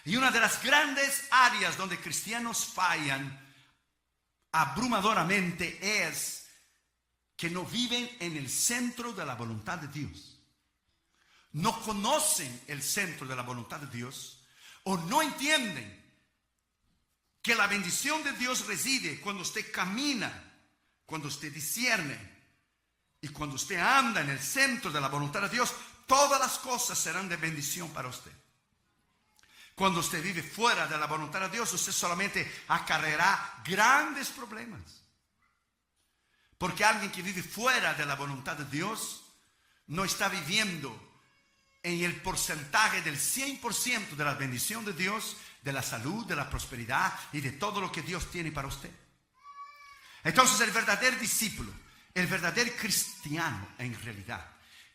Y una de las grandes áreas donde cristianos fallan abrumadoramente es que no viven en el centro de la voluntad de Dios. No conocen el centro de la voluntad de Dios o no entienden que la bendición de Dios reside cuando usted camina, cuando usted discierne y cuando usted anda en el centro de la voluntad de Dios. Todas las cosas serán de bendición para usted. Cuando usted vive fuera de la voluntad de Dios, usted solamente acarreará grandes problemas. Porque alguien que vive fuera de la voluntad de Dios no está viviendo en el porcentaje del 100% de la bendición de Dios, de la salud, de la prosperidad y de todo lo que Dios tiene para usted. Entonces el verdadero discípulo, el verdadero cristiano en realidad,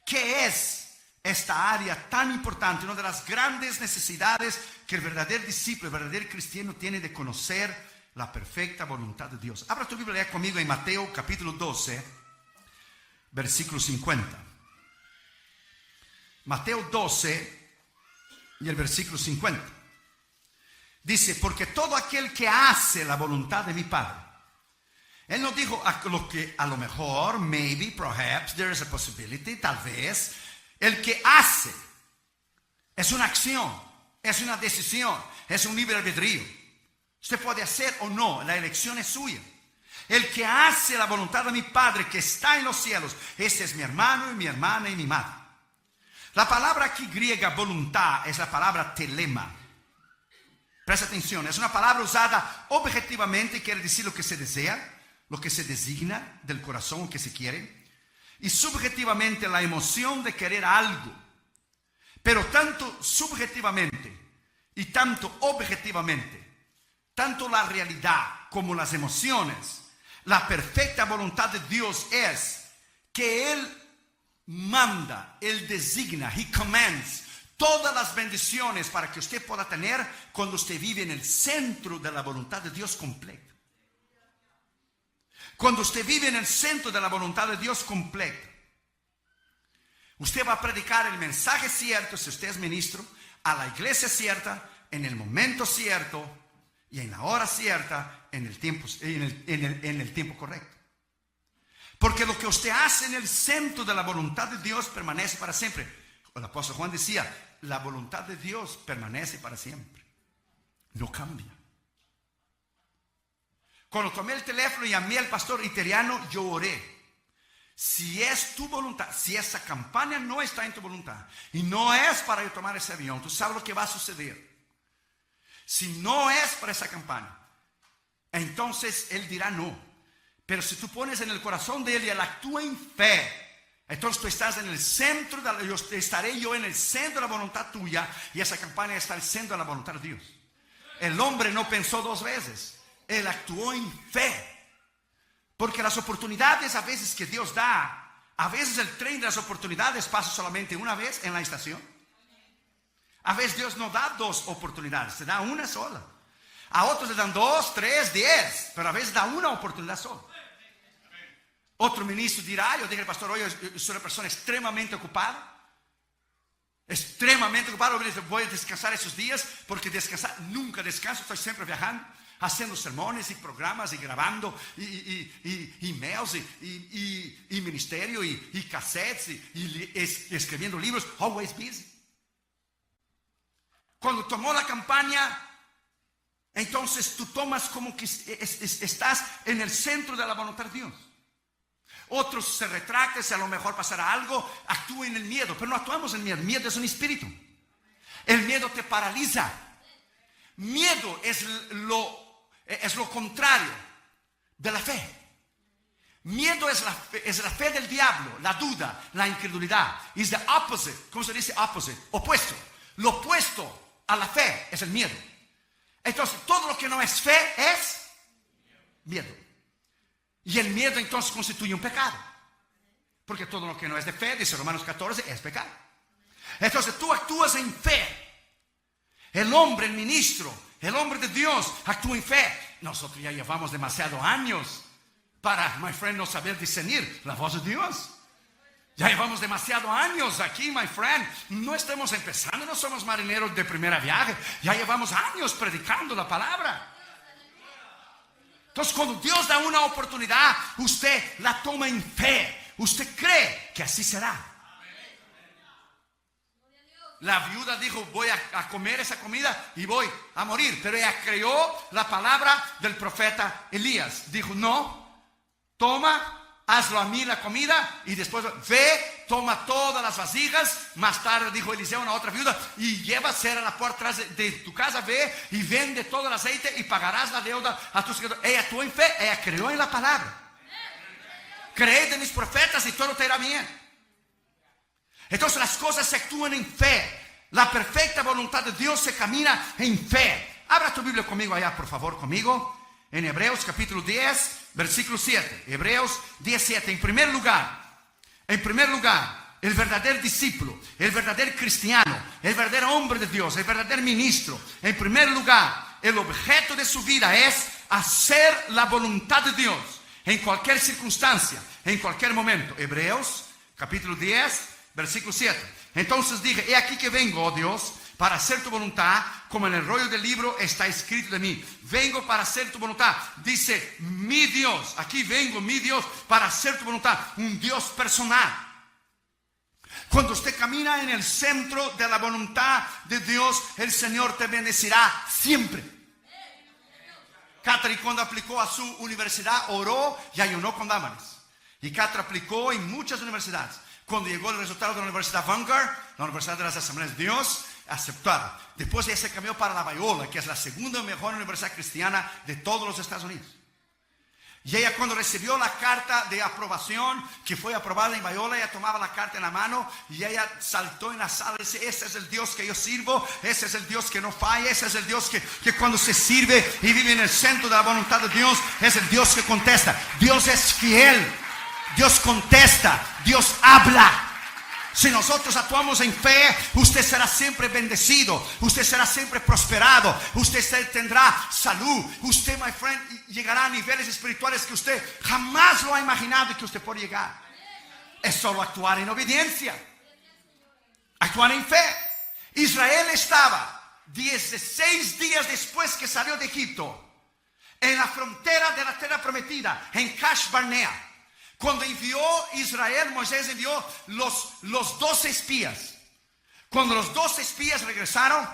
¿qué es esta área tan importante? Una de las grandes necesidades que el verdadero discípulo, el verdadero cristiano tiene de conocer la perfecta voluntad de Dios. Abra tu Biblia conmigo en Mateo capítulo 12, versículo 50. Mateo 12 y el versículo 50. Dice, porque todo aquel que hace la voluntad de mi Padre. Él no dijo a lo mejor, maybe, perhaps, there is a possibility, tal vez. El que hace es una acción, es una decisión, es un libre albedrío. Usted puede hacer o no, la elección es suya. El que hace la voluntad de mi Padre que está en los cielos, este es mi hermano y mi hermana y mi madre. La palabra aquí griega voluntad es la palabra telema. Presta atención, es una palabra usada objetivamente, quiere decir lo que se desea, lo que se designa del corazón que se quiere. Y subjetivamente la emoción de querer algo. Pero tanto subjetivamente y tanto objetivamente, tanto la realidad como las emociones, la perfecta voluntad de Dios es que Él manda, Él designa, He commands todas las bendiciones para que usted pueda tener cuando usted vive en el centro de la voluntad de Dios completa. Cuando usted vive en el centro de la voluntad de Dios completa, usted va a predicar el mensaje cierto, si usted es ministro, a la iglesia cierta, en el momento cierto y en la hora cierta, en el tiempo correcto. Porque lo que usted hace en el centro de la voluntad de Dios permanece para siempre. El apóstol Juan decía, la voluntad de Dios permanece para siempre, no cambia. Cuando tomé el teléfono y llamé al pastor italiano, yo oré. Si es tu voluntad, si esa campaña no está en tu voluntad y no es para yo tomar ese avión, tú sabes lo que va a suceder. Si no es para esa campaña, entonces él dirá no. Pero si tú pones en el corazón de él y él actúa en fe, entonces tú estás en el centro, estaré yo en el centro de la voluntad tuya y esa campaña está en el centro de la voluntad de Dios. El hombre no pensó dos veces. Él actuó en fe. Porque las oportunidades a veces que Dios da, a veces el tren de las oportunidades pasa solamente una vez en la estación. A veces Dios no da dos oportunidades, te da una sola. A otros le dan 2, 3, 10, pero a veces da una oportunidad sola. Otro ministro dirá, yo dije al pastor, oye, soy una persona extremadamente ocupada. Voy a descansar esos días, porque descansar, nunca descanso, estoy siempre viajando, haciendo sermones y programas y grabando y emails y ministerio y cassettes y escribiendo libros, always busy. Cuando tomó la campaña, entonces tú tomas como que estás en el centro de la voluntad de Dios. Otros se retractan, si a lo mejor pasará algo, actúen en el miedo, pero no actuamos en miedo. El miedo es un espíritu. El miedo te paraliza. Miedo es lo contrario de la fe. Miedo es la fe del diablo, la duda, la incredulidad. Is the opposite. ¿Cómo se dice opposite? Opuesto. Lo opuesto a la fe es el miedo. Entonces, todo lo que no es fe es miedo. Y el miedo entonces constituye un pecado. Porque todo lo que no es de fe, dice Romanos 14, es pecado. Entonces tú actúas en fe. El hombre, el ministro, el hombre de Dios actúa en fe. Nosotros ya llevamos demasiados años para, my friend, no saber discernir la voz de Dios. Ya llevamos demasiados años aquí, my friend. No estamos empezando, no somos marineros de primera viaje. Ya llevamos años predicando la palabra. Entonces, cuando Dios da una oportunidad, usted la toma en fe. Usted cree que así será. La viuda dijo, voy a comer esa comida y voy a morir. Pero ella creyó la palabra del profeta Elías. Dijo, no, toma, hazlo a mí la comida y después ve, toma todas las vasijas. Más tarde dijo Eliseo a una otra viuda, y lleva cera la puerta atrás de tu casa, ve y vende todo el aceite y pagarás la deuda a tus hijos. Ella actuó en fe, ella creyó en la palabra. Creed en mis profetas y todo te irá bien. Entonces las cosas se actúan en fe. La perfecta voluntad de Dios se camina en fe. Abra tu Biblia conmigo allá, por favor, conmigo. En Hebreos capítulo 10, versículo 7. Hebreos 17. En primer lugar, el verdadero discípulo, el verdadero cristiano, el verdadero hombre de Dios, el verdadero ministro, en primer lugar, el objeto de su vida es hacer la voluntad de Dios en cualquier circunstancia, en cualquier momento. Hebreos capítulo 10, versículo 7. Entonces dije, he aquí que vengo, oh Dios, para hacer tu voluntad, como en el rollo del libro está escrito de mí. Vengo para hacer tu voluntad. Dice, mi Dios, aquí vengo, mi Dios, para hacer tu voluntad. Un Dios personal. Cuando usted camina en el centro de la voluntad de Dios, el Señor te bendecirá siempre. Catherine, cuando aplicó a su universidad, oró y ayunó con Dámaris. Y Catherine aplicó en muchas universidades. Cuando llegó el resultado de la Universidad Vanguard, la Universidad de las Asambleas de Dios, aceptaron. Después ella se cambió para la Biola, que es la segunda mejor universidad cristiana de todos los Estados Unidos. Y ella, cuando recibió la carta de aprobación, que fue aprobada en Biola, ella tomaba la carta en la mano y ella saltó en la sala y dice, ese es el Dios que yo sirvo, ese es el Dios que no falla, ese es el Dios que cuando se sirve y vive en el centro de la voluntad de Dios, es el Dios que contesta. Dios es fiel. Dios contesta, Dios habla. Si nosotros actuamos en fe, usted será siempre bendecido, usted será siempre prosperado, usted tendrá salud, usted, my friend, llegará a niveles espirituales que usted jamás lo ha imaginado y que usted puede llegar. Es solo actuar en obediencia, actuar en fe. Israel estaba 16 días después que salió de Egipto, en la frontera de la tierra prometida, en Kadesh Barnea. Cuando envió Israel, Moisés envió los 12 espías. Cuando los 12 espías regresaron,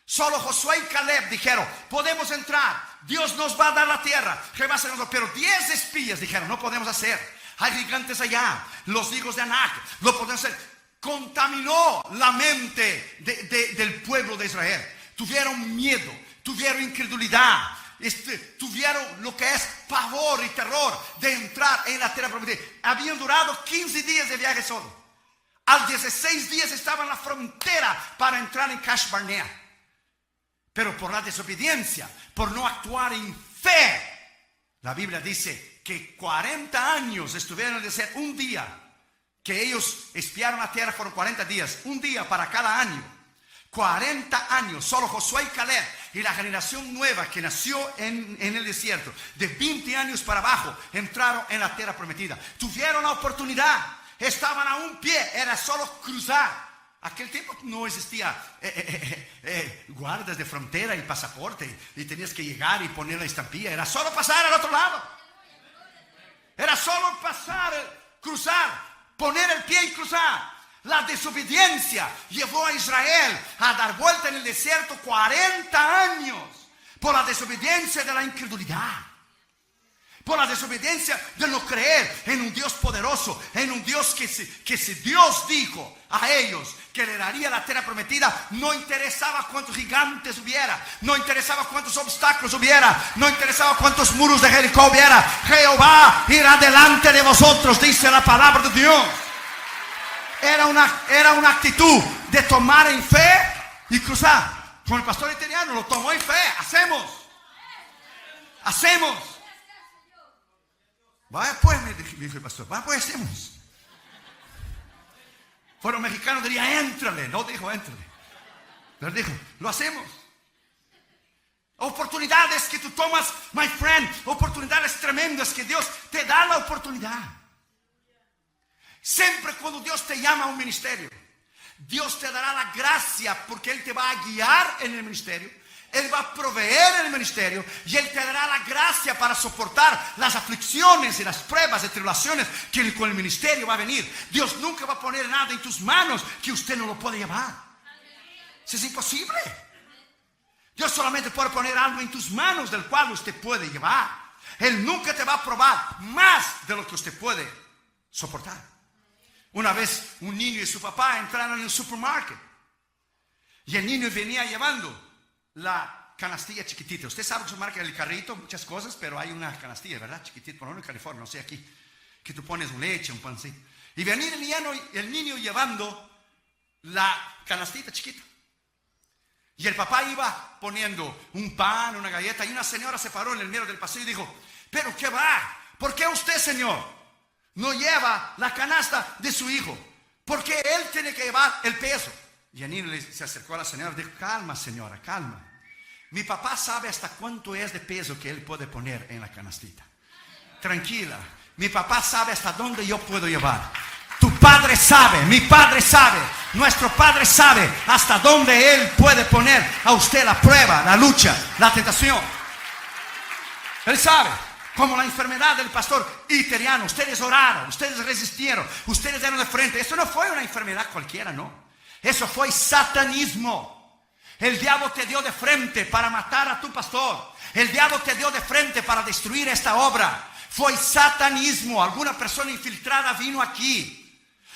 solo Josué y Caleb dijeron, podemos entrar, Dios nos va a dar la tierra. Pero 10 espías dijeron, no podemos hacer. Hay gigantes allá, los hijos de Anak, lo podemos hacer. Contaminó la mente del pueblo de Israel. Tuvieron miedo, tuvieron incredulidad. Tuvieron lo que es pavor y terror de entrar en la tierra prometida. Habían durado 15 días de viaje solo. Al 16 días estaban en la frontera para entrar en Kadesh Barnea. Pero por la desobediencia, por no actuar en fe, la Biblia dice que 40 años estuvieron en el desierto. Un día que ellos espiaron la tierra fueron 40 días. Un día para cada año. 40 años, solo Josué y Caleb y la generación nueva que nació en el desierto, de 20 años para abajo, entraron en la tierra prometida. Tuvieron la oportunidad, estaban a un pie, era solo cruzar. Aquel tiempo no existía guardas de frontera y pasaporte, y tenías que llegar y poner la estampilla. Era solo pasar al otro lado. Era solo pasar, cruzar, poner el pie y cruzar. La desobediencia llevó a Israel a dar vuelta en el desierto 40 años por la desobediencia de la incredulidad, por la desobediencia de no creer en un Dios poderoso, en un Dios que si Dios dijo a ellos que le daría la tierra prometida, no interesaba cuántos gigantes hubiera, no interesaba cuántos obstáculos hubiera, no interesaba cuántos muros de Jericó hubiera. Jehová irá delante de vosotros, dice la palabra de Dios. Era una actitud de tomar en fe y cruzar. Con el pastor italiano lo tomó en fe. Hacemos. Vaya pues, me dijo el pastor, vaya pues, hacemos. Fueron mexicanos, diría, éntrale. No dijo, éntrale. Pero dijo, lo hacemos. Oportunidades que tú tomas, my friend. Oportunidades tremendas que Dios te da la oportunidad. Siempre cuando Dios te llama a un ministerio, Dios te dará la gracia porque Él te va a guiar en el ministerio. Él va a proveer en el ministerio y Él te dará la gracia para soportar las aflicciones y las pruebas y tribulaciones que con el ministerio va a venir. Dios nunca va a poner nada en tus manos que usted no lo puede llevar. Eso es imposible. Dios solamente puede poner algo en tus manos del cual usted puede llevar. Él nunca te va a probar más de lo que usted puede soportar. Una vez un niño y su papá entraron en el supermercado y el niño venía llevando la canastilla chiquitita. Usted sabe que se marca el carrito, muchas cosas, pero hay una canastilla, ¿verdad? Chiquitita, por lo menos en California, no sé aquí, que tú pones leche, un pancito. Y venía el niño llevando la canastita chiquita. Y el papá iba poniendo un pan, una galleta, y una señora se paró en el medio del pasillo y dijo: ¿pero qué va? ¿Por qué usted, señor, no lleva la canasta de su hijo? Porque él tiene que llevar el peso. Y el niño se acercó a la señora y dijo: calma, señora, calma. Mi papá sabe hasta cuánto es de peso que él puede poner en la canastita. Tranquila, mi papá sabe hasta dónde yo puedo llevar. Tu padre sabe, mi padre sabe, nuestro padre sabe hasta dónde él puede poner a usted la prueba, la lucha, la tentación. Él sabe. Como la enfermedad del pastor Iteriano. Ustedes oraron, ustedes resistieron, ustedes dieron de frente. Eso no fue una enfermedad cualquiera, no. Eso fue satanismo. El diablo te dio de frente para matar a tu pastor. El diablo te dio de frente para destruir esta obra. Fue satanismo. Alguna persona infiltrada vino aquí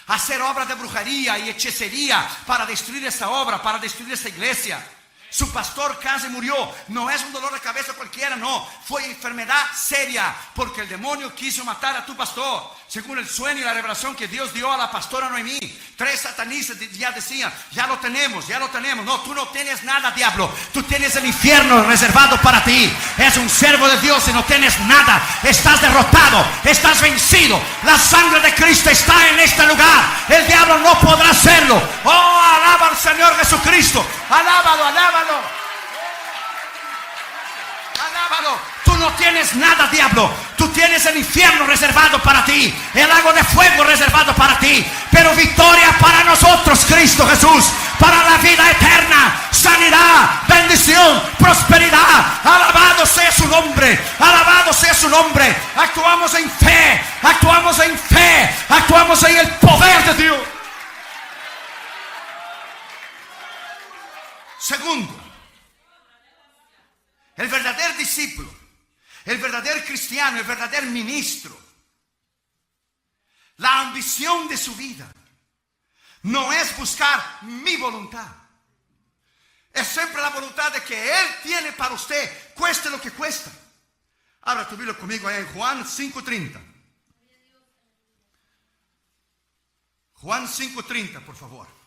a hacer obras de brujería y hechicería para destruir esta obra, para destruir esta iglesia. Su pastor casi murió. No es un dolor de cabeza cualquiera, no. Fue enfermedad seria porque el demonio quiso matar a tu pastor. Según el sueño y la revelación que Dios dio a la pastora Noemí, 3 satanistas ya decían: ya lo tenemos, ya lo tenemos. No, tú no tienes nada, diablo. Tú tienes el infierno reservado para ti. Es un servo de Dios y no tienes nada. Estás derrotado, estás vencido. La sangre de Cristo está en este lugar. El diablo no podrá hacerlo. Oh, alaba al Señor Jesucristo. Alábalo, alábalo. Alábalo. Tú no tienes nada, diablo. Tú tienes el infierno reservado para ti, el lago de fuego reservado para ti, pero victoria para nosotros, Cristo Jesús, para la vida eterna, sanidad, bendición, prosperidad. Alabado sea su nombre, alabado sea su nombre. Actuamos en fe, actuamos en fe, actuamos en el poder de Dios. Segundo, el verdadero discípulo, el verdadero cristiano, el verdadero ministro, la ambición de su vida no es buscar mi voluntad. Es siempre la voluntad de que Él tiene para usted, cueste lo que cuesta. Abra tu Biblia conmigo ahí en Juan 5:30. Juan 5:30, por favor.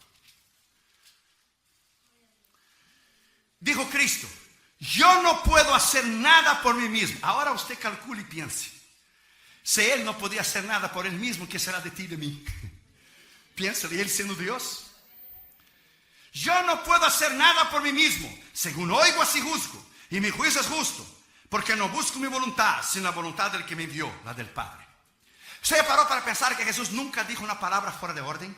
Dijo Cristo: yo no puedo hacer nada por mí mismo. Ahora usted calcule y piense. Si Él no podía hacer nada por Él mismo, ¿qué será de ti y de mí? Piénsale, Él siendo Dios. Yo no puedo hacer nada por mí mismo. Según oigo, así juzgo. Y mi juicio es justo. Porque no busco mi voluntad, sino la voluntad del que me envió, la del Padre. ¿Usted paró para pensar que Jesús nunca dijo una palabra fuera de orden?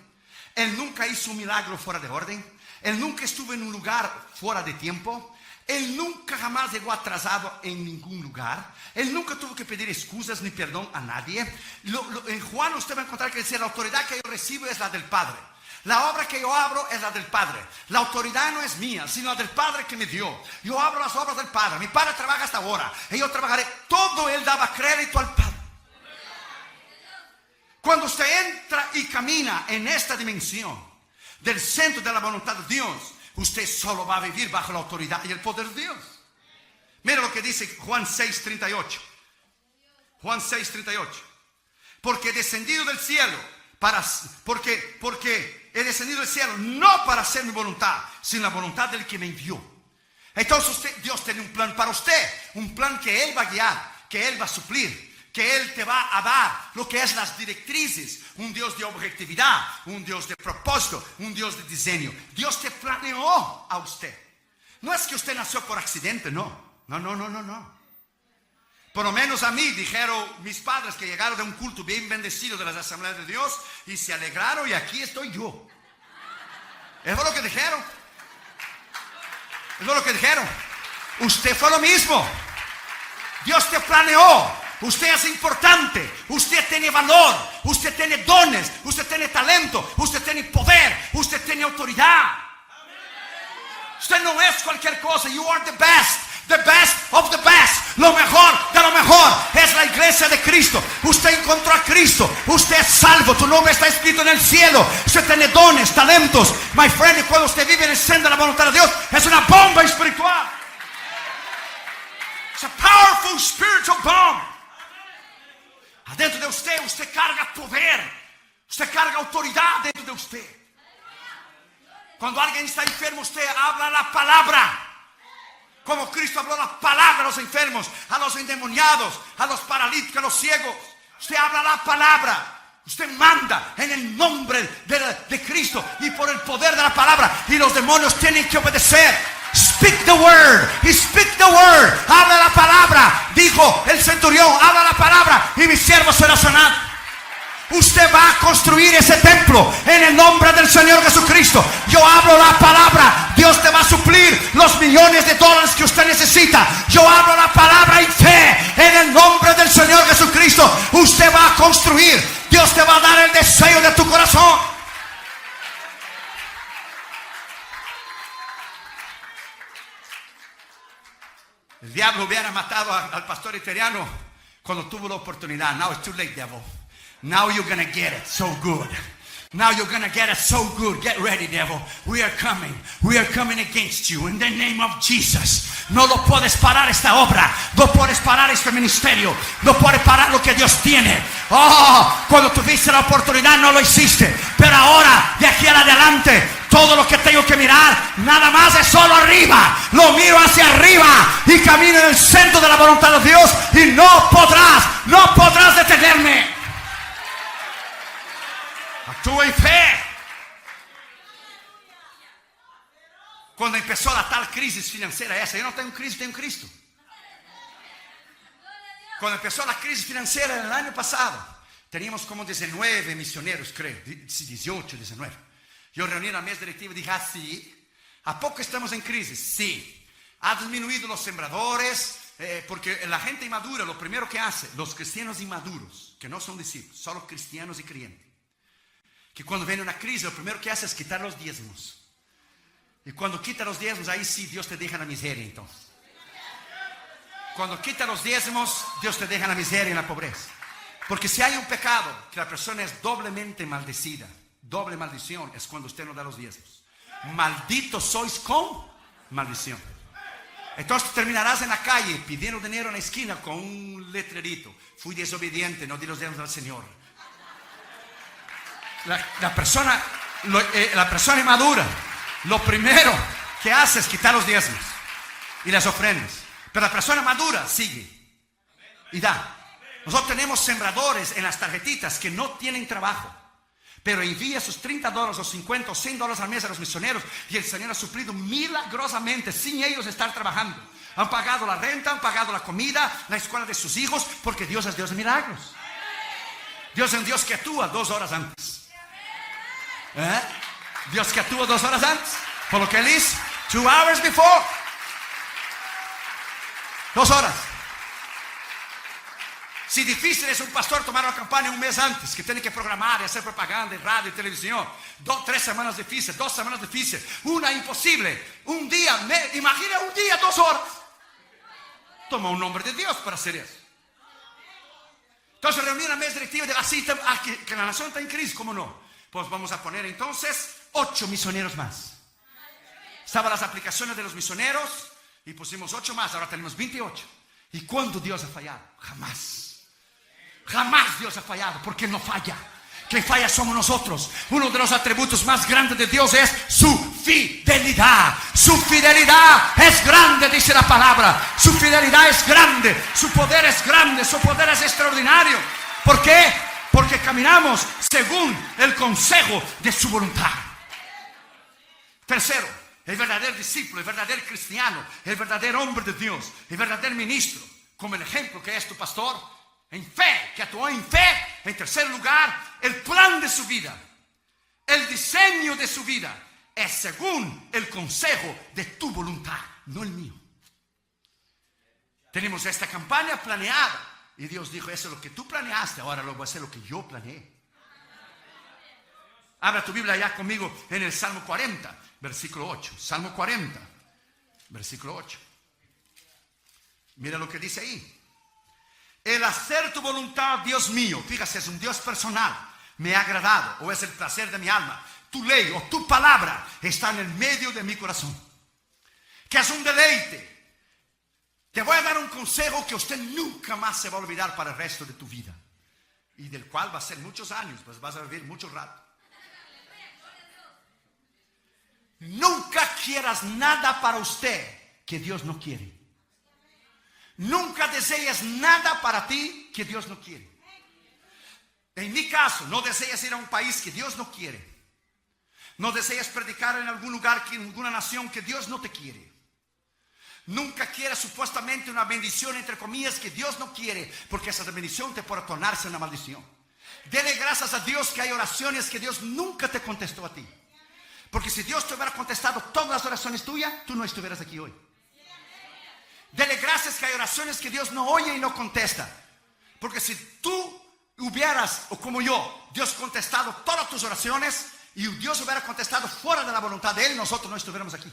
Él nunca hizo un milagro fuera de orden. Él nunca estuvo en un lugar fuera de tiempo. Él nunca jamás llegó atrasado en ningún lugar. Él nunca tuvo que pedir excusas ni perdón a nadie. En Juan usted va a encontrar que dice: la autoridad que yo recibo es la del Padre. La obra que yo abro es la del Padre. La autoridad no es mía, sino la del Padre que me dio. Yo abro las obras del Padre. Mi Padre trabaja hasta ahora y yo trabajaré. Todo Él daba crédito al Padre. Cuando usted entra y camina en esta dimensión del centro de la voluntad de Dios, usted solo va a vivir bajo la autoridad y el poder de Dios. Mira lo que dice Juan 6:38. Juan 6:38. Porque he descendido del cielo porque he descendido del cielo no para hacer mi voluntad, sino la voluntad del que me envió. Entonces Dios tiene un plan para usted, un plan que Él va a guiar, que Él va a suplir, que Él te va a dar lo que es las directrices. Un Dios de objetividad, un Dios de propósito, un Dios de diseño. Dios te planeó a usted. No es que usted nació por accidente, no. Por lo menos a mí dijeron mis padres que llegaron de un culto bien bendecido de las Asambleas de Dios y se alegraron y aquí estoy yo. Eso es lo que dijeron. Eso es lo que dijeron. Usted fue lo mismo. Dios te planeó. Usted es importante. Usted tiene valor. Usted tiene dones. Usted tiene talento. Usted tiene poder. Usted tiene autoridad. Usted no es cualquier cosa. You are the best. The best of the best. Lo mejor de lo mejor es la iglesia de Cristo. Usted encontró a Cristo. Usted es salvo. Tu nombre está escrito en el cielo. Usted tiene dones, talentos. My friend, y cuando usted vive en el centro de la voluntad de Dios, es una bomba espiritual. It's a powerful spiritual bomb. Adentro de usted, usted carga poder. Usted carga autoridad dentro de usted. Cuando alguien está enfermo, usted habla la palabra. Como Cristo habló la palabra a los enfermos, a los endemoniados, a los paralíticos, a los ciegos. Usted habla la palabra. Usted manda en el nombre de Cristo y por el poder de la palabra. Y los demonios tienen que obedecer. Speak the word. Speak the word. Habla la palabra. Dijo el centurión, habla la palabra y mi siervo será sanado. Usted va a construir ese templo en el nombre del Señor Jesucristo. Yo hablo la palabra. Dios te va a suplir los millones de dólares que usted necesita. Yo hablo la palabra en fe en el nombre del Señor Jesucristo. Usted va a construir. Dios te va a dar el deseo de tu corazón. El diablo hubiera matado al pastor italiano cuando tuvo la oportunidad. Now it's too late, devil. Now you're going to get it so good. Now you're going to get it so good. Get ready, devil. We are coming. We are coming against you in the name of Jesus. No lo puedes parar esta obra. No puedes parar este ministerio. No puedes parar lo que Dios tiene. Oh, cuando tuviste la oportunidad no lo hiciste. Pero ahora, de aquí en adelante, todo lo que tengo que mirar, nada más es solo arriba. Lo miro hacia arriba y camino en el centro de la voluntad de Dios. Y no podrás detenerme. Actúa en fe. Cuando empezó la tal crisis financiera esa, yo no tengo crisis, tengo Cristo. Cuando empezó la crisis financiera el año pasado, teníamos como 19 misioneros, creo, 18, 19. Yo reuní en la mesa directiva y dije, sí, ¿a poco estamos en crisis? Sí. Ha disminuido los sembradores, porque la gente inmadura, lo primero que hace, los cristianos inmaduros, que no son discípulos, solo cristianos y creyentes, que cuando viene una crisis, lo primero que hace es quitar los diezmos. Y cuando quita los diezmos, ahí sí Dios te deja la miseria entonces. Cuando quita los diezmos, Dios te deja la miseria y la pobreza. Porque si hay un pecado que la persona es doblemente maldecida, doble maldición, es cuando usted no da los diezmos. Malditos sois con maldición. Entonces terminarás en la calle pidiendo dinero en la esquina con un letrerito. Fui desobediente, no di los diezmos al Señor. La persona inmadura, lo primero que hace es quitar los diezmos y las ofrendas. Pero la persona madura sigue y da. Nosotros tenemos sembradores en las tarjetitas que no tienen trabajo, pero envía sus $30 o 50 o $100 al mes a los misioneros y el Señor ha suplido milagrosamente sin ellos estar trabajando. Han pagado la renta, han pagado la comida, la escuela de sus hijos, porque Dios es Dios de milagros. Dios es un Dios que actúa 2 horas antes. Dios que actúa 2 horas antes. Por lo que Él hizo 2 hours before. 2 horas. Si difícil es un pastor tomar una campaña un mes antes, que tiene que programar y hacer propaganda en radio y televisión. 3 semanas difíciles, 2 semanas difíciles, una imposible, un día, imagina un día, 2 horas. Toma un nombre de Dios para hacer eso. Entonces reuní una mesa directiva de la cita, que la nación está en crisis, ¿cómo no? Pues vamos a poner entonces 8 misioneros más. Estaban las aplicaciones de los misioneros y pusimos 8 más, ahora tenemos 28. ¿Y cuándo Dios ha fallado? Jamás. Jamás Dios ha fallado, porque Él no falla. Quien falla somos nosotros. Uno de los atributos más grandes de Dios es su fidelidad. Su fidelidad es grande, dice la palabra. Su fidelidad es grande, su poder es grande, su poder es extraordinario. ¿Por qué? Porque caminamos según el consejo de su voluntad. Tercero, el verdadero discípulo, el verdadero cristiano, el verdadero hombre de Dios, el verdadero ministro, como el ejemplo que es tu pastor, en fe, que actuó en fe. En tercer lugar, el plan de su vida, el diseño de su vida es según el consejo de tu voluntad, no el mío. Tenemos esta campaña planeada y Dios dijo, eso es lo que tú planeaste, ahora lo voy a hacer lo que yo planeé. Abra tu Biblia ya conmigo en el Salmo 40, versículo 8. Salmo 40, versículo 8. Mira lo que dice ahí. El hacer tu voluntad, Dios mío, fíjate, es un Dios personal, me ha agradado, o es el placer de mi alma. Tu ley o tu palabra está en el medio de mi corazón, que es un deleite. Te voy a dar un consejo que usted nunca más se va a olvidar para el resto de tu vida, y del cual va a ser muchos años, pues vas a vivir mucho rato. Nunca quieras nada para usted que Dios no quiere. Nunca desees nada para ti que Dios no quiere. En mi caso, no desees ir a un país que Dios no quiere. No desees predicar en algún lugar, en alguna nación que Dios no te quiere. Nunca quieras supuestamente una bendición, entre comillas, que Dios no quiere, porque esa bendición te puede tornarse una maldición. Dele gracias a Dios que hay oraciones que Dios nunca te contestó a ti. Porque si Dios te hubiera contestado todas las oraciones tuyas, tú no estuvieras aquí hoy. Dele gracias que hay oraciones que Dios no oye y no contesta. Porque si tú hubieras, o como yo, Dios contestado todas tus oraciones y Dios hubiera contestado fuera de la voluntad de Él, nosotros no estuviéramos aquí.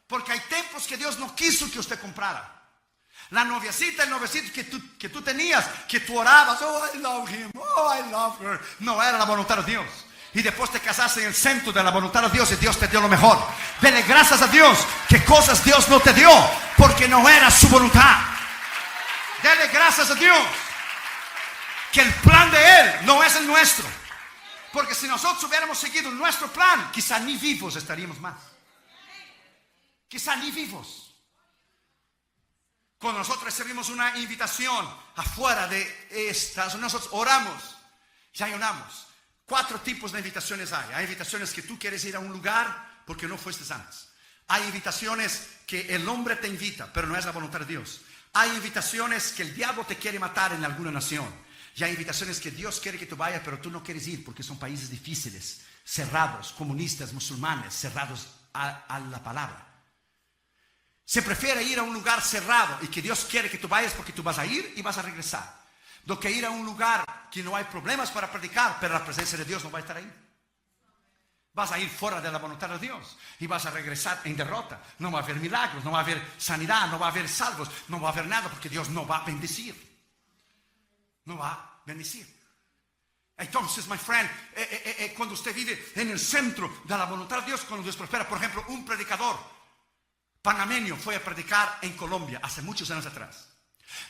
Porque hay templos que Dios no quiso que usted comprara. La noviecita, el noviecito que tú tenías, que tú orabas, oh, I love him, oh, I love her. No era la voluntad de Dios. Y después te casaste en el centro de la voluntad de Dios y Dios te dio lo mejor. Dele gracias a Dios que cosas Dios no te dio porque no era su voluntad. Dele gracias a Dios que el plan de Él no es el nuestro. Porque si nosotros hubiéramos seguido nuestro plan, quizá ni vivos estaríamos más. Quizá ni vivos. Cuando nosotros recibimos una invitación afuera de estas, nosotros oramos y ayunamos. 4 tipos de invitaciones hay. Hay invitaciones que tú quieres ir a un lugar porque no fuiste antes. Hay invitaciones que el hombre te invita, pero no es la voluntad de Dios. Hay invitaciones que el diablo te quiere matar en alguna nación. Y hay invitaciones que Dios quiere que tú vayas, pero tú no quieres ir porque son países difíciles, cerrados, comunistas, musulmanes, cerrados a la palabra. Se prefiere ir a un lugar cerrado y que Dios quiere que tú vayas porque tú vas a ir y vas a regresar, do que ir a un lugar que no hay problemas para predicar, pero la presencia de Dios no va a estar ahí. Vas a ir fuera de la voluntad de Dios y vas a regresar en derrota. No va a haber milagros, no va a haber sanidad, no va a haber salvos, no va a haber nada porque Dios no va a bendecir. No va a bendecir. Entonces, my friend, cuando usted vive en el centro de la voluntad de Dios, cuando Dios prospera, por ejemplo, un predicador panameño fue a predicar en Colombia hace muchos años atrás.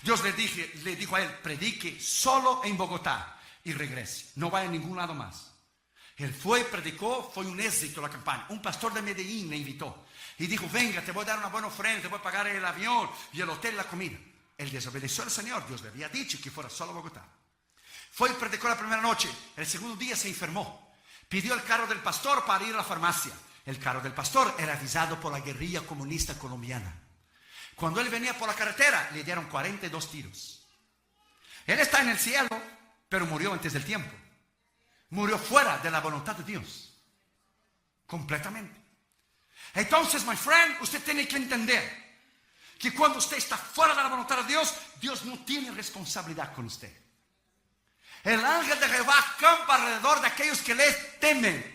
Dios le dijo a él, predique solo en Bogotá y regrese, no vaya a ningún lado más. Él fue y predicó, fue un éxito la campaña. Un pastor de Medellín le invitó y dijo, venga, te voy a dar una buena ofrenda, te voy a pagar el avión y el hotel y la comida. Él desobedeció al Señor, Dios le había dicho que fuera solo a Bogotá. Fue y predicó la primera noche, el segundo día se enfermó. Pidió el carro del pastor para ir a la farmacia. El carro del pastor era avisado por la guerrilla comunista colombiana. Cuando él venía por la carretera, le dieron 42 tiros. Él está en el cielo, pero murió antes del tiempo. Murió fuera de la voluntad de Dios. Completamente. Entonces, my friend, usted tiene que entender que cuando usted está fuera de la voluntad de Dios, Dios no tiene responsabilidad con usted. El ángel de Jehová campa alrededor de aquellos que le temen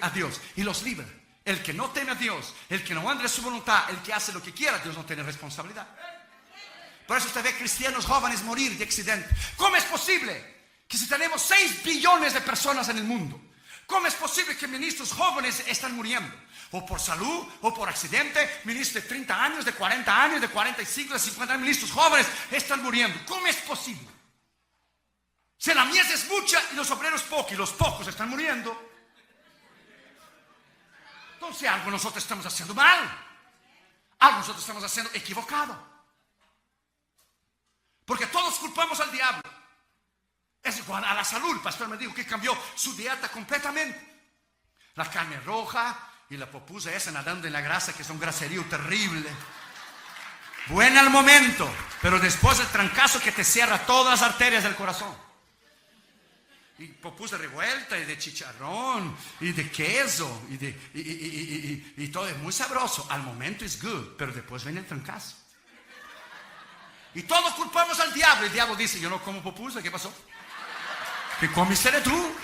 a Dios y los libra. El que no teme a Dios, el que no anda en su voluntad, el que hace lo que quiera, Dios no tiene responsabilidad. Por eso usted ve cristianos jóvenes morir de accidente. ¿Cómo es posible que si tenemos 6 billones de personas en el mundo, cómo es posible que ministros jóvenes están muriendo? O por salud, o por accidente. Ministros de 30 años, de 40 años, de 45, de 50 años, ministros jóvenes están muriendo. ¿Cómo es posible? Si la mies es mucha y los obreros pocos, y los pocos están muriendo, entonces algo nosotros estamos haciendo mal. Algo nosotros estamos haciendo equivocado. Porque todos culpamos al diablo. Es igual a la salud. El pastor me dijo que cambió su dieta completamente. La carne roja y la popusa esa nadando en la grasa, que es un graserío terrible. Buena al momento, pero después el trancazo que te cierra todas las arterias del corazón. Y pupusa revuelta, y de chicharrón, y de queso, y todo es muy sabroso. Al momento es good, pero después viene el trancazo. Y todos culpamos al diablo. El diablo dice, yo no como pupusa, ¿qué pasó? ¿Qué comiste tú?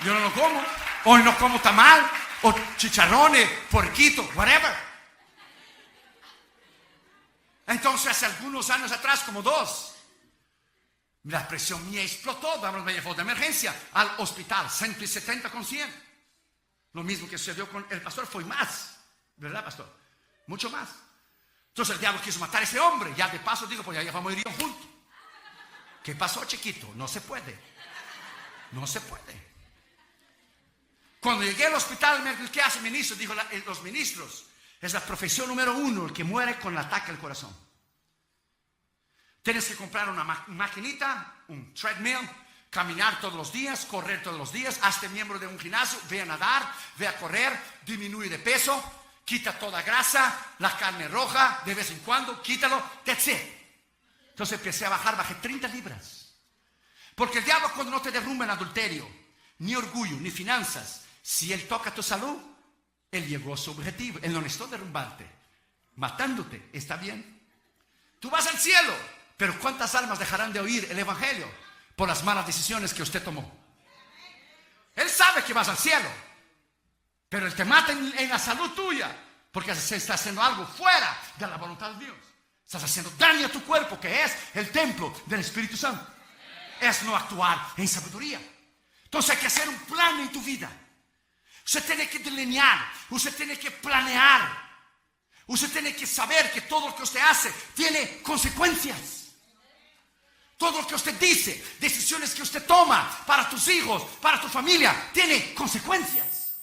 Yo no lo como. Hoy no como tamal, o chicharrones, puerquito, whatever. Entonces, hace algunos años atrás, como 2, la presión mía explotó. Me llevó de emergencia al hospital, 170 con 100. Lo mismo que sucedió con el pastor, fue más, ¿verdad, pastor? Mucho más. Entonces el diablo quiso matar a ese hombre. Ya de paso digo, pues ya vamos a ir juntos. ¿Qué pasó, chiquito? No se puede. No se puede. Cuando llegué al hospital, ¿qué hace el ministro? Dijo, los ministros es la profesión número 1, el que muere con el ataque al corazón. Tienes que comprar una maquinita, un treadmill, caminar todos los días, correr todos los días, hazte miembro de un gimnasio, ve a nadar, ve a correr, disminuye de peso, quita toda grasa, la carne roja, de vez en cuando, quítalo, that's it. Entonces empecé a bajar, bajé 30 libras. Porque el diablo, cuando no te derrumba en adulterio, ni orgullo, ni finanzas, si él toca tu salud, él llegó a su objetivo. Él no necesitó derrumbarte, matándote, está bien. Tú vas al cielo, pero ¿cuántas almas dejarán de oír el evangelio por las malas decisiones que usted tomó? Él sabe que vas al cielo, pero él te mata en la salud tuya, porque se está haciendo algo fuera de la voluntad de Dios. Estás haciendo daño a tu cuerpo, que es el templo del Espíritu Santo. Es no actuar en sabiduría. Entonces hay que hacer un plan en tu vida. Usted tiene que delinear, usted tiene que planear, usted tiene que saber que todo lo que usted hace tiene consecuencias. Todo lo que usted dice, decisiones que usted toma para tus hijos, para tu familia, tiene consecuencias.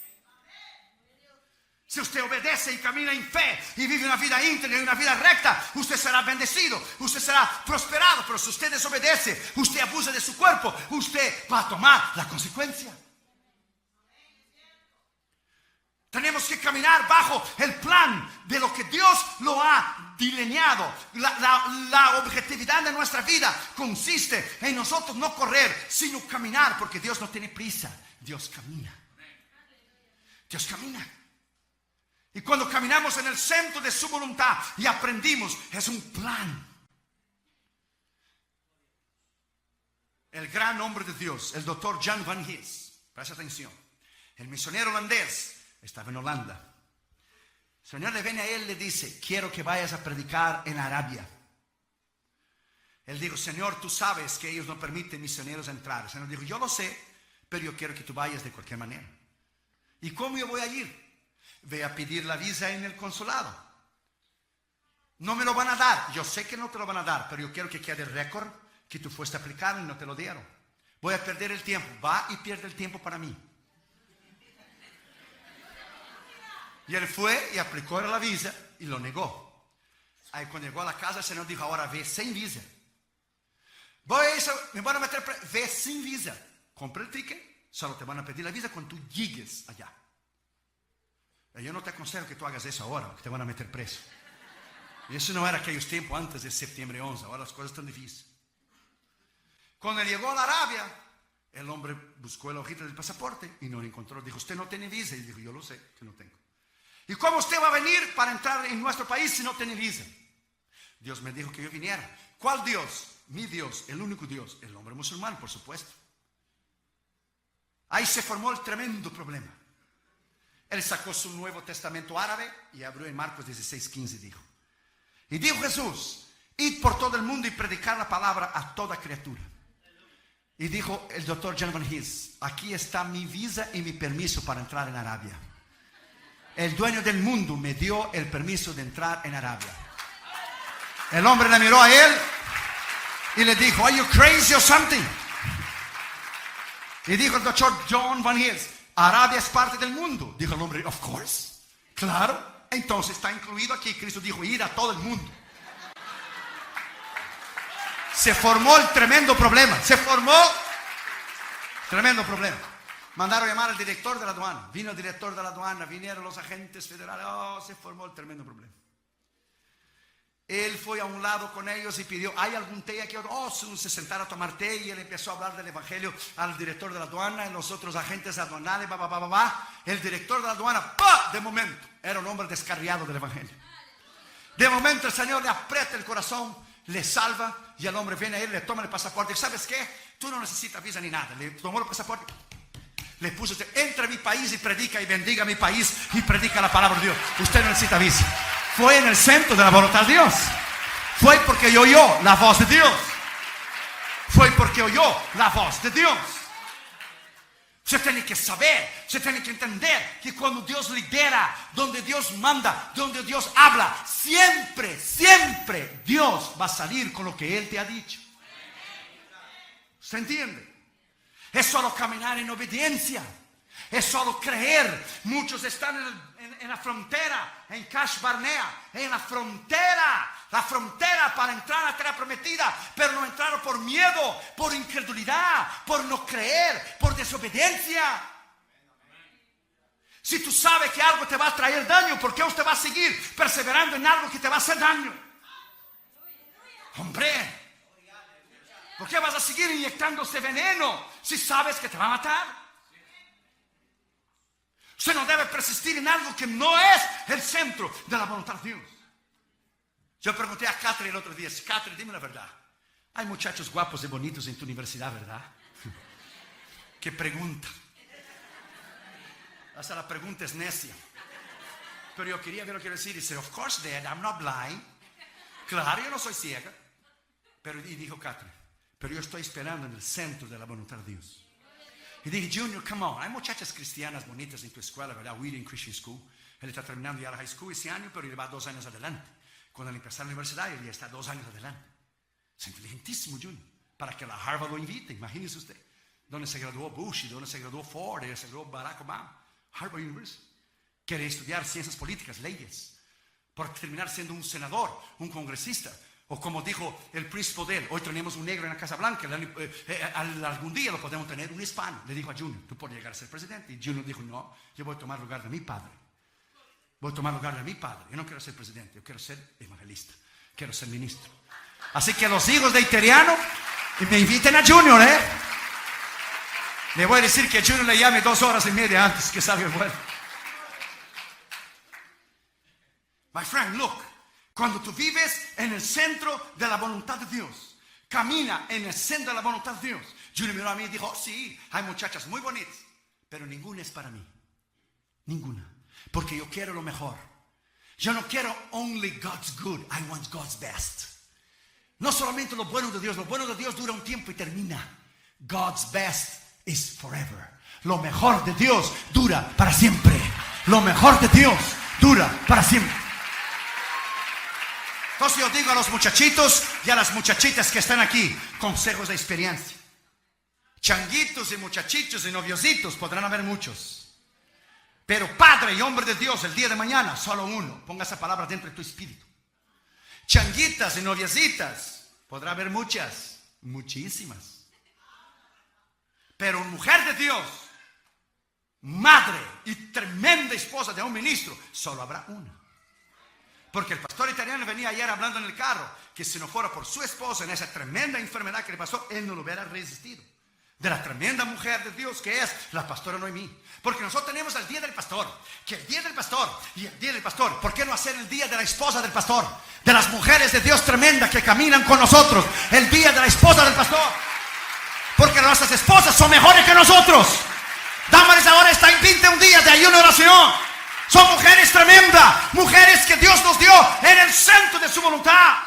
Si usted obedece y camina en fe y vive una vida íntegra y una vida recta, usted será bendecido, usted será prosperado. Pero si usted desobedece, usted abusa de su cuerpo, usted va a tomar la consecuencia. Tenemos que caminar bajo el plan de lo que Dios lo ha delineado. La objetividad de nuestra vida consiste en nosotros no correr, sino caminar, porque Dios no tiene prisa. Dios camina. Dios camina. Y cuando caminamos en el centro de su voluntad y aprendimos, es un plan. El gran hombre de Dios, el doctor Jan van Hees, presta atención, el misionero holandés, estaba en Holanda. El Señor le viene a él y le dice, quiero que vayas a predicar en Arabia. Él dijo, Señor, tú sabes que ellos no permiten misioneros entrar. El Señor dijo, yo lo sé, pero yo quiero que tú vayas de cualquier manera. ¿Y cómo yo voy a ir? Ve a pedir la visa en el consulado. No me lo van a dar. Yo sé que no te lo van a dar, pero yo quiero que quede el récord que tú fuiste a aplicar y no te lo dieron. Voy a perder el tiempo. Va y pierde el tiempo para mí. Y él fue y aplicó la visa y lo negó. Ahí cuando llegó a la casa, el Señor dijo, ahora ve sin visa. Me van a meter, ve sin visa. Compra el ticket, solo te van a pedir la visa cuando tú llegues allá. Yo no te aconsejo que tú hagas eso ahora, que te van a meter preso. Y eso no era aquellos tiempos antes de septiembre 11, ahora las cosas están difíciles. Cuando él llegó a la Arabia, el hombre buscó la hojita del pasaporte y no lo encontró. Dijo, usted no tiene visa. Y dijo, yo lo sé que no tengo. ¿Y cómo usted va a venir para entrar en nuestro país si no tiene visa? Dios me dijo que yo viniera. ¿Cuál Dios? Mi Dios, el único Dios. El hombre musulmán, por supuesto. Ahí se formó el tremendo problema. Él sacó su Nuevo Testamento árabe y abrió en Marcos 16:15, dijo. Y dijo Jesús, id por todo el mundo y predicar la palabra a toda criatura. Y dijo el doctor Jan van Hees, aquí está mi visa y mi permiso para entrar en Arabia. El dueño del mundo me dio el permiso de entrar en Arabia. El hombre le miró a él y le dijo, are you crazy or something? Y dijo el doctor John van Hees, Arabia es parte del mundo. Dijo el hombre, of course. Claro. Entonces está incluido aquí. Cristo dijo, ir a todo el mundo. Se formó el tremendo problema. Tremendo problema. Mandaron a llamar al director de la aduana. Vino el director de la aduana. Vinieron los agentes federales. Se formó el tremendo problema. Él fue a un lado con ellos y pidió, ¿hay algún té aquí? Se sentaron a tomar té y él empezó a hablar del evangelio al director de la aduana y los otros agentes aduanales. El director de la aduana, de momento, era un hombre descarriado del evangelio. De momento el Señor le aprieta el corazón, le salva y el hombre viene a él, le toma el pasaporte. ¿Sabes qué? Tú no necesitas visa ni nada. Le tomó el pasaporte, le puso, entra a mi país y predica y bendiga a mi país y predica la palabra de Dios. Usted no necesita visa. Fue en el centro de la voluntad de Dios. Fue porque oyó la voz de Dios. Fue porque oyó la voz de Dios. Usted tiene que saber, usted tiene que entender que cuando Dios lidera, donde Dios manda, donde Dios habla, siempre, siempre Dios va a salir con lo que Él te ha dicho. ¿Se entiende? Es solo caminar en obediencia. Es solo creer. Muchos están en la frontera, en Kash Barnea, en la frontera para entrar a la tierra prometida, pero no entraron por miedo, por incredulidad, por no creer, por desobediencia. Si tú sabes que algo te va a traer daño, ¿por qué usted va a seguir perseverando en algo que te va a hacer daño? Hombre, ¿por qué vas a seguir inyectándose veneno si sabes que te va a matar? Usted no debe persistir en algo que no es el centro de la voluntad de Dios. Yo pregunté a Catherine el otro día, Catherine, dime la verdad. Hay muchachos guapos y bonitos en tu universidad, ¿verdad? ¿Qué pregunta? Hasta la pregunta es necia. Pero yo quería ver lo que decir. Y dice, of course, Dad, I'm not blind. Claro, yo no soy ciega. Pero y dijo Catherine, pero yo estoy esperando en el centro de la voluntad de Dios. Y dije, Junior, come on. Hay muchachas cristianas bonitas en tu escuela, ¿verdad? Wheaton Christian School. Él está terminando ya la high school ese año, pero él va 2 años adelante. Cuando él empezó la universidad, él ya está 2 años adelante. Es inteligentísimo, Junior. Para que la Harvard lo invite, imagínese usted. Donde se graduó Bush, y donde se graduó Ford, y se graduó Barack Obama. Harvard University. Quiere estudiar ciencias políticas, leyes. Por terminar siendo un senador, un congresista. O como dijo el príncipe de él, hoy tenemos un negro en la Casa Blanca, algún día lo podemos tener un hispano. Le dijo a Junior, tú puedes llegar a ser presidente. Y Junior dijo, no, yo voy a tomar lugar de mi padre. Voy a tomar lugar de mi padre. Yo no quiero ser presidente, yo quiero ser evangelista. Quiero ser ministro. Así que los hijos de Iteriano, me inviten a Junior, Le voy a decir que Junior le llame 2 horas y media antes que salga el vuelo. My friend, look. Cuando tú vives en el centro de la voluntad de Dios, camina en el centro de la voluntad de Dios. Junior miró a mí y dijo, sí, hay muchachas muy bonitas, pero ninguna es para mí. Ninguna. Porque yo quiero lo mejor. Yo no quiero only God's good, I want God's best. No solamente lo bueno de Dios dura un tiempo y termina. God's best is forever. Lo mejor de Dios dura para siempre. Lo mejor de Dios dura para siempre. Entonces yo digo a los muchachitos y a las muchachitas que están aquí, consejos de experiencia. Changuitos y muchachitos y noviositos podrán haber muchos. Pero padre y hombre de Dios, el día de mañana, solo uno. Ponga esa palabra dentro de tu espíritu. Changuitas y noviecitas, podrá haber muchas, muchísimas. Pero mujer de Dios, madre y tremenda esposa de un ministro, solo habrá una. Porque el pastor italiano venía ayer hablando en el carro que si no fuera por su esposa en esa tremenda enfermedad que le pasó, él no lo hubiera resistido. De la tremenda mujer de Dios que es la pastora Noemí. Porque nosotros tenemos el día del pastor. Que el día del pastor y el día del pastor, ¿por qué no hacer el día de la esposa del pastor? De las mujeres de Dios tremendas que caminan con nosotros. El día de la esposa del pastor. Porque nuestras esposas son mejores que nosotros. Dámales ahora esta 21 días de ayuno y oración. Son mujeres tremendas, mujeres que Dios nos dio en el centro de su voluntad.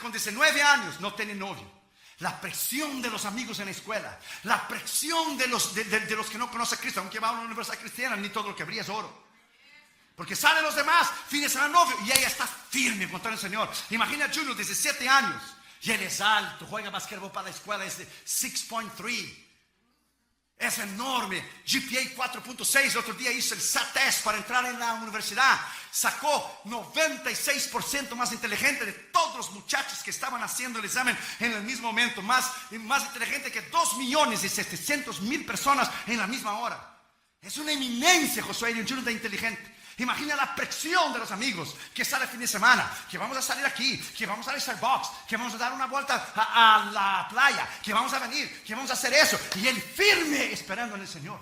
con 19 años no tiene novio. La presión de los amigos en la escuela, la presión de los que no conocen a Cristo, aunque va a una universidad cristiana, ni todo lo que brilla es oro. Porque salen los demás, fines a novio, y ella está firme contra el Señor. Imagina a Junior, 17 años, y él es alto, juega basquetbol para la escuela, es de 6.3. Es enorme, GPA 4.6. El otro día hizo el SAT test para entrar en la universidad. Sacó 96% más inteligente de todos los muchachos que estaban haciendo el examen en el mismo momento. Más inteligente que 2.700.000 personas en la misma hora. Es una eminencia, Josué Junior, de inteligente. Imagina la presión de los amigos que sale el fin de semana, que vamos a salir aquí, que vamos a Starbucks, que vamos a dar una vuelta a la playa, que vamos a venir, que vamos a hacer eso. Y él firme esperando en el Señor.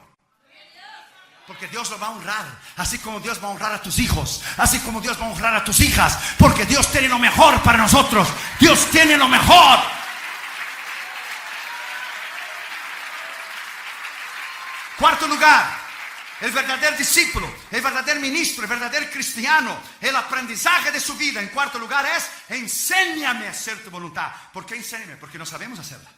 Porque Dios lo va a honrar, así como Dios va a honrar a tus hijos, así como Dios va a honrar a tus hijas, porque Dios tiene lo mejor para nosotros. Dios tiene lo mejor. Cuarto lugar. El verdadero discípulo, el verdadero ministro, el verdadero cristiano, el aprendizaje de su vida, en cuarto lugar, es: enséñame a hacer tu voluntad. ¿Por qué enséñame? Porque no sabemos hacerla.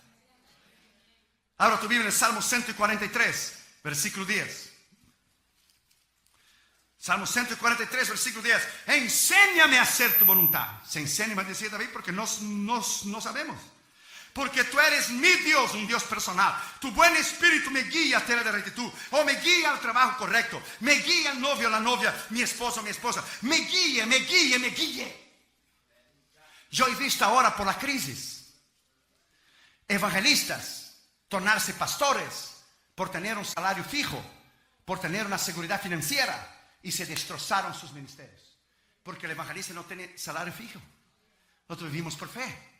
Ahora tú vives en el Salmo 143, versículo 10. Salmo 143, versículo 10. Enséñame a hacer tu voluntad. Se enseña, me decía David, porque no sabemos. Porque tú eres mi Dios, un Dios personal. Tu buen espíritu me guía a tierra de rectitud. O me guía al trabajo correcto. Me guía al novio, a la novia, mi esposo, mi esposa. Me guíe, me guíe, me guíe. Yo he visto ahora por la crisis evangelistas tornarse pastores por tener un salario fijo, por tener una seguridad financiera, y se destrozaron sus ministerios. Porque el evangelista no tiene salario fijo. Nosotros vivimos por fe.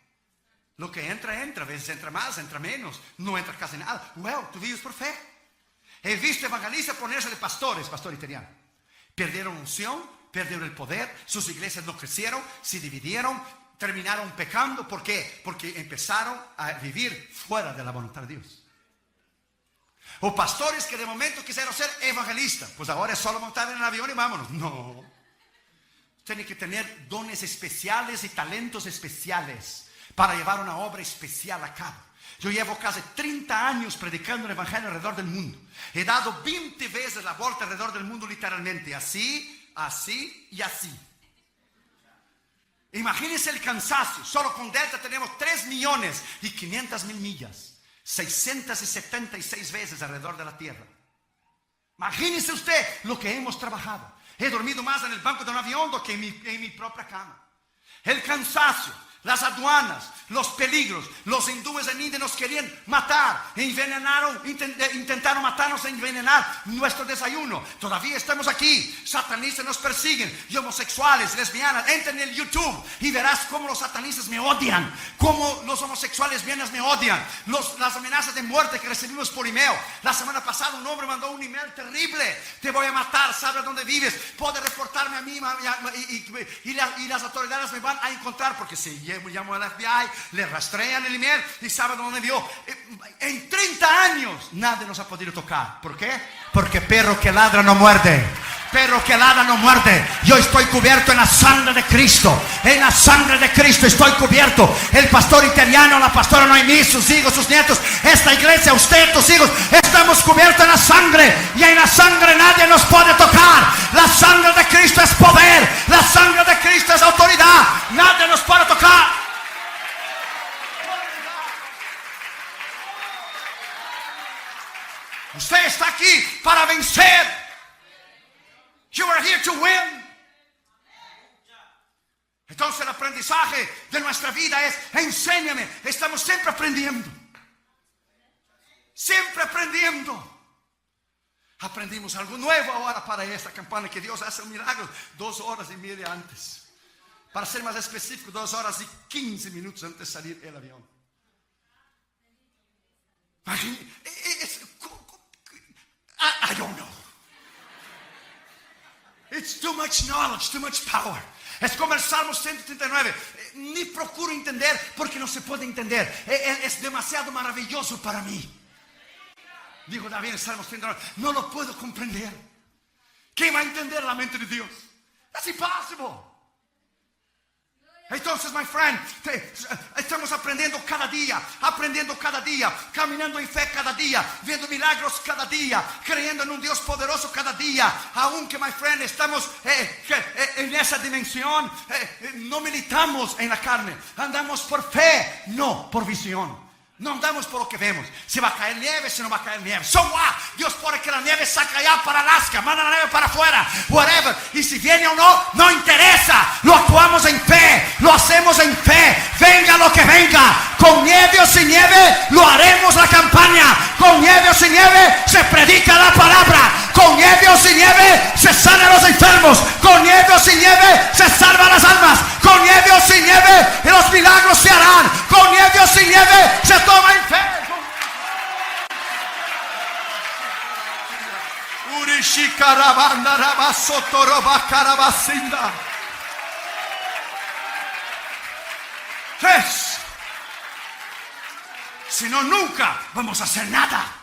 Lo que entra, a veces entra más, entra menos, no entra casi nada. Well, tú vives por fe. He visto evangelistas ponerse de pastores, pastor italiano. Perdieron unción, perdieron el poder, sus iglesias no crecieron, se dividieron, terminaron pecando. ¿Por qué? Porque empezaron a vivir fuera de la voluntad de Dios. O pastores que de momento quisieron ser evangelistas, pues ahora es solo montar en el avión y vámonos. No. Tienen que tener dones especiales y talentos especiales para llevar una obra especial a cabo. Yo llevo casi 30 años predicando el evangelio alrededor del mundo. He dado 20 veces la vuelta alrededor del mundo, literalmente. Así, así y así. Imagínense el cansancio. Solo con Delta tenemos 3.500.000 millas. 676 veces alrededor de la tierra. Imagínense usted lo que hemos trabajado. He dormido más en el banco de un avión do que en mi propia cama. El cansancio, las aduanas, los peligros. Los hindúes en India nos querían matar, intentaron matarnos e envenenar nuestro desayuno. Todavía estamos aquí. Satanistas nos persiguen, y homosexuales, lesbianas. Entra en el YouTube y verás cómo los satanistas me odian, cómo los homosexuales lesbianas me odian, las amenazas de muerte que recibimos por email. La semana pasada un hombre mandó un email terrible: te voy a matar, sabe dónde vives, puede reportarme a mí, y las autoridades me van a encontrar, porque si llamo al FBI, le rastrean el email y saben dónde vivió. En 30 años nadie nos ha podido tocar. ¿Por qué? Porque perro que ladra no muerde. Perro que ladra no muerde. Yo estoy cubierto en la sangre de Cristo. En la sangre de Cristo estoy cubierto. El pastor italiano, la pastora Noemí, sus hijos, sus nietos, esta iglesia, usted, tus hijos, estamos cubiertos en la sangre. Y en la sangre nadie nos puede tocar. La sangre de Cristo es poder. La sangre de Cristo es autoridad. Nadie nos puede tocar. Usted está aquí para vencer. You are here to win. Entonces el aprendizaje de nuestra vida es: enséñame. Estamos siempre aprendiendo. Siempre aprendiendo. Aprendimos algo nuevo ahora para esta campaña, que Dios hace un milagro 2 horas y media antes. Para ser más específico, 2 horas y 15 minutos antes de salir el avión. I don't know. It's too much knowledge, too much power. Es como el Salmo 139. Ni procuro entender porque no se puede entender. Es demasiado maravilloso para mí. Dijo David en el Salmo 139. No lo puedo comprender. ¿Quién va a entender la mente de Dios? That's impossible. Entonces, my friend, estamos aprendiendo cada día, caminando en fe cada día, viendo milagros cada día, creyendo en un Dios poderoso cada día. Aunque, my friend, estamos en esa dimensión, no militamos en la carne, andamos por fe, no por visión. No andamos por lo que vemos. Si va a caer nieve, si no va a caer nieve. So what? Dios pone que la nieve saca allá para Alaska, manda la nieve para afuera, whatever. Y si viene o no, no interesa. Lo actuamos en fe, lo hacemos en fe. Venga lo que venga, con nieve o sin nieve, lo haremos la campaña. Con nieve o sin nieve, se predica la palabra. Con nieve o sin nieve, se sanan los enfermos. Con nieve o sin nieve, se salvan las almas. Con nieve o sin nieve, los milagros se harán. Con nieve o sin nieve, se toma en fe. Tres. Si no, nunca vamos a hacer nada.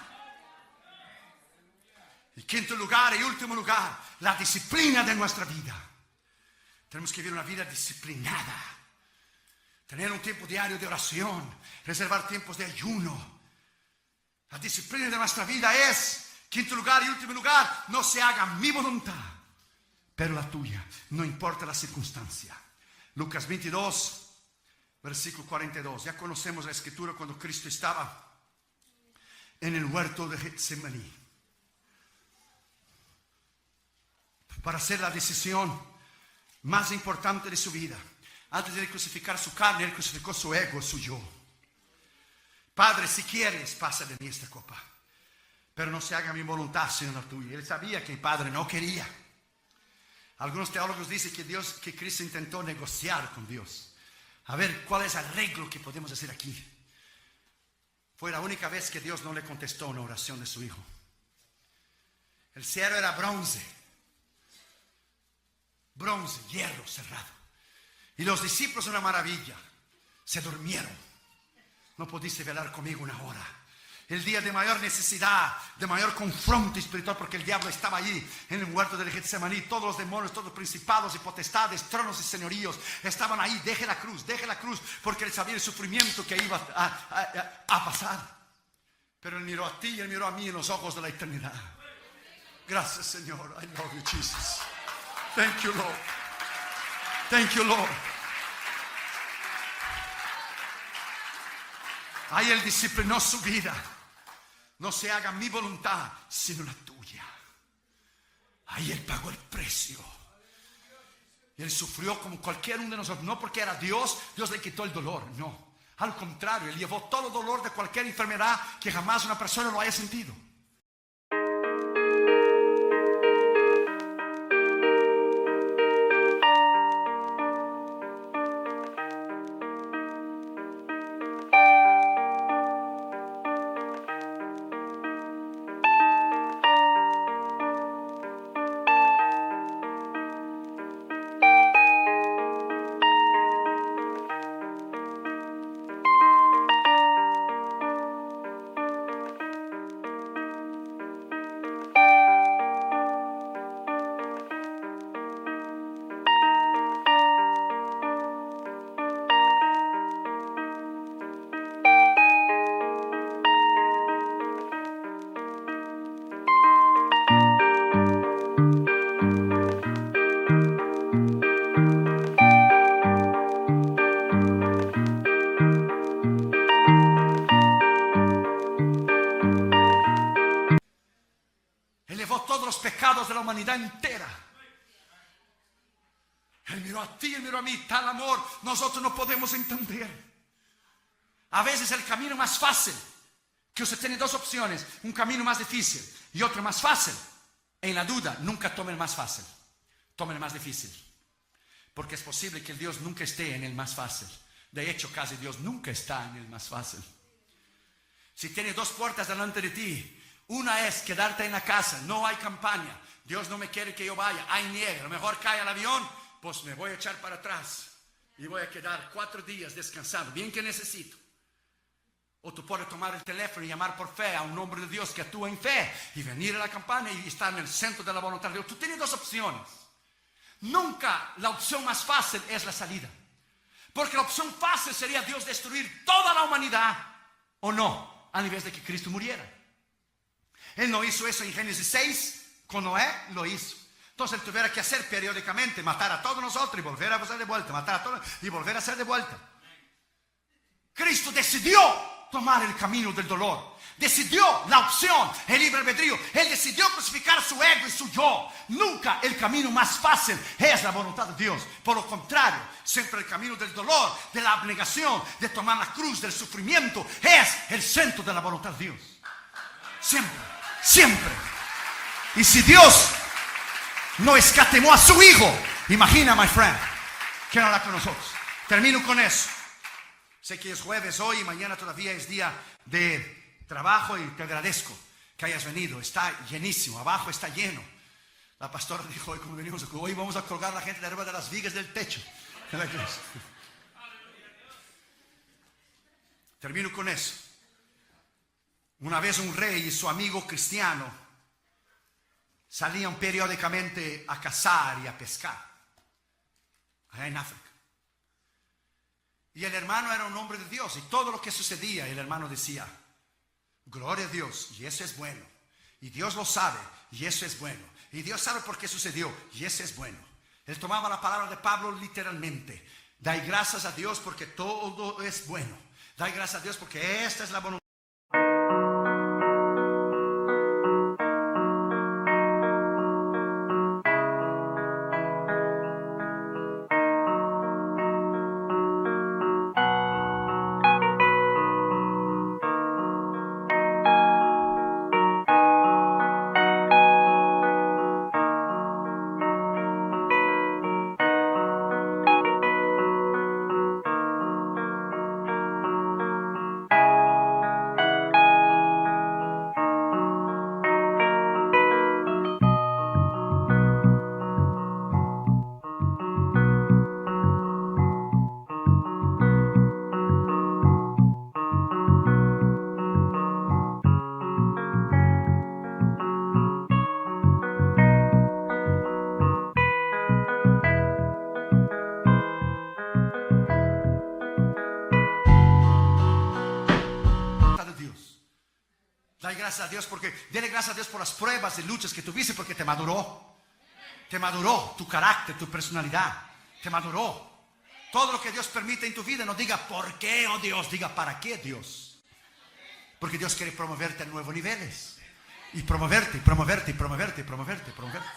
En quinto lugar y último lugar, la disciplina de nuestra vida. Tenemos que vivir una vida disciplinada. Tener un tiempo diario de oración. Reservar tiempos de ayuno. La disciplina de nuestra vida es, quinto lugar y último lugar, no se haga mi voluntad, pero la tuya. No importa la circunstancia. Lucas 22, versículo 42. Ya conocemos la escritura cuando Cristo estaba en el huerto de Getsemaní para hacer la decisión más importante de su vida. Antes de crucificar su carne, Él crucificó su ego, su yo. Padre, si quieres, pasa de mí esta copa, pero no se haga mi voluntad sino la tuya. Él sabía que el Padre no quería. Algunos teólogos dicen que Cristo intentó negociar con Dios, a ver cuál es el arreglo que podemos hacer aquí. Fue la única vez que Dios no le contestó una oración de su Hijo. El cielo era bronce, hierro cerrado. Y los discípulos, una maravilla, se durmieron. No pudiste velar conmigo una hora. El día de mayor necesidad, de mayor confronto espiritual, porque el diablo estaba allí en el huerto de Getsemaní. Todos los demonios, todos los principados y potestades, tronos y señoríos estaban ahí. Deje la cruz, porque él sabía el sufrimiento que iba a pasar. Pero él miró a ti y él miró a mí en los ojos de la eternidad. Gracias, Señor. I love you, Jesus. Thank you, Lord. Thank you, Lord. Ahí Él disciplinó su vida. No se haga mi voluntad, sino la tuya. Ahí Él pagó el precio. Él sufrió como cualquier uno de nosotros. No porque era Dios, Dios le quitó el dolor. No, al contrario, Él llevó todo el dolor de cualquier enfermedad que jamás una persona lo haya sentido. De la humanidad entera. Él miró a ti, Él miró a mí. Tal amor nosotros no podemos entender. A veces el camino más fácil, que usted tiene dos opciones, un camino más difícil y otro más fácil. En la duda, nunca tome el más fácil, tome el más difícil, porque es posible que Dios nunca esté en el más fácil. De hecho, casi Dios nunca está en el más fácil. Si tiene dos puertas delante de ti, una es quedarte en la casa, no hay campaña, Dios no me quiere que yo vaya, hay nieve, a lo mejor cae el avión, pues me voy a echar para atrás y voy a quedar 4 días descansando, bien que necesito. O tú puedes tomar el teléfono y llamar por fe a un hombre de Dios que actúa en fe y venir a la campaña y estar en el centro de la voluntad de Dios. Tú tienes dos opciones. Nunca la opción más fácil es la salida. Porque la opción fácil sería Dios destruir toda la humanidad, o no, a nivel de que Cristo muriera. Él no hizo eso en Génesis 6, con Noé lo hizo. Entonces él tuviera que hacer periódicamente, matar a todos nosotros y volver a hacer de vuelta, matar a todos y volver a hacer de vuelta. Cristo decidió tomar el camino del dolor. Decidió la opción, el libre albedrío. Él decidió crucificar su ego y su yo. Nunca el camino más fácil es la voluntad de Dios. Por lo contrario, siempre el camino del dolor, de la abnegación, de tomar la cruz, del sufrimiento, es el centro de la voluntad de Dios. Siempre, siempre. Y si Dios no escatimó a su hijo, imagina, my friend, que no hará con nosotros. Termino con eso. Sé que es jueves hoy y mañana todavía es día de trabajo y te agradezco que hayas venido. Está llenísimo, abajo está lleno. La pastora dijo hoy, como venimos, hoy vamos a colgar a la gente de arriba de las vigas del techo. Termino con eso. Una vez un rey y su amigo cristiano salían periódicamente a cazar y a pescar allá en África. Y el hermano era un hombre de Dios, y todo lo que sucedía, el hermano decía: gloria a Dios, y eso es bueno. Y Dios lo sabe, y eso es bueno. Y Dios sabe por qué sucedió, y eso es bueno. Él tomaba la palabra de Pablo literalmente. Dai gracias a Dios porque todo es bueno. Dai gracias a Dios porque esta es la voluntad. Dale gracias a Dios porque, dele gracias a Dios por las pruebas y luchas que tuviste, porque te maduró. Te maduró tu carácter, tu personalidad. Te maduró. Todo lo que Dios permite en tu vida, no diga por qué, oh Dios, diga para qué, Dios. Porque Dios quiere promoverte a nuevos niveles. Y promoverte, promoverte, promoverte, promoverte, promoverte.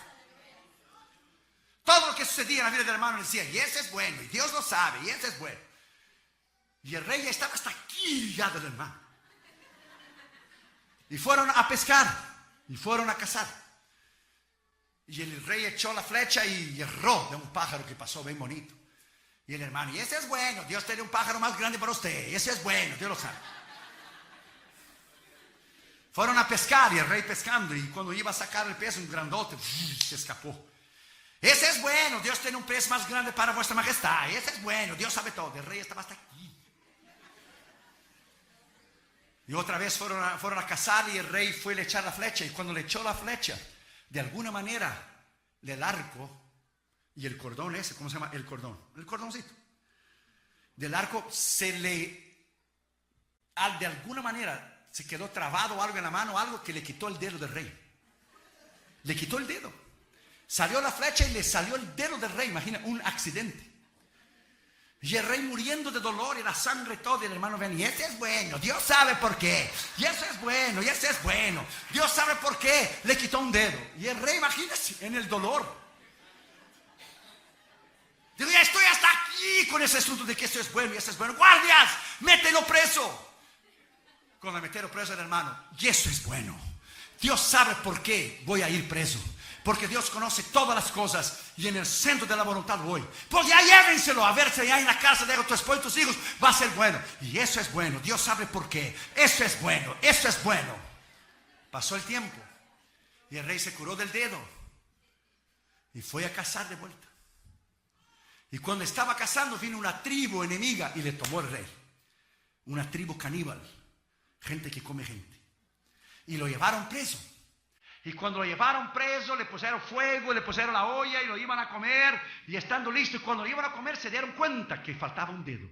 Todo lo que sucedía en la vida del hermano decía, y ese es bueno, y Dios lo sabe, y ese es bueno. Y el rey ya estaba hasta aquí ya del hermano. Y fueron a pescar, y fueron a cazar. Y el rey echó la flecha y erró de un pájaro que pasó bien bonito. Y el hermano, y ese es bueno, Dios tiene un pájaro más grande para usted, y ese es bueno, Dios lo sabe. Fueron a pescar y el rey pescando, y cuando iba a sacar el pez, un grandote, se escapó. Ese es bueno, Dios tiene un pez más grande para vuestra majestad, ese es bueno, Dios sabe todo. El rey estaba hasta aquí. Y otra vez fueron a cazar y el rey fue a echar la flecha. Y cuando le echó la flecha, de alguna manera, del arco y el cordón ese, ¿cómo se llama? El cordón, el cordoncito. Del arco de alguna manera, se quedó trabado algo en la mano, algo que le quitó el dedo del rey. Le quitó el dedo. Salió la flecha y le salió el dedo del rey. Imagina, un accidente. Y el rey muriendo de dolor y la sangre todo. Y el hermano ven, y ese es bueno, Dios sabe por qué. Y ese es bueno, y ese es bueno, Dios sabe por qué le quitó un dedo. Y el rey, imagínese, en el dolor. Digo, ya estoy hasta aquí con ese asunto de que esto es bueno y ese es bueno. Guardias, mételo preso. Cuando le metieron preso el hermano, y eso es bueno. Dios sabe por qué voy a ir preso. Porque Dios conoce todas las cosas y en el centro de la voluntad voy. Pues ya llévenselo a ver si allá en la casa de tu esposo y tus hijos va a ser bueno. Y eso es bueno, Dios sabe por qué. Eso es bueno, eso es bueno. Pasó el tiempo y el rey se curó del dedo y fue a cazar de vuelta. Y cuando estaba cazando vino una tribu enemiga y le tomó el rey. Una tribu caníbal, gente que come gente. Y lo llevaron preso. Y cuando lo llevaron preso, le pusieron fuego, le pusieron la olla y lo iban a comer. Y estando listo, y cuando lo iban a comer, se dieron cuenta que faltaba un dedo.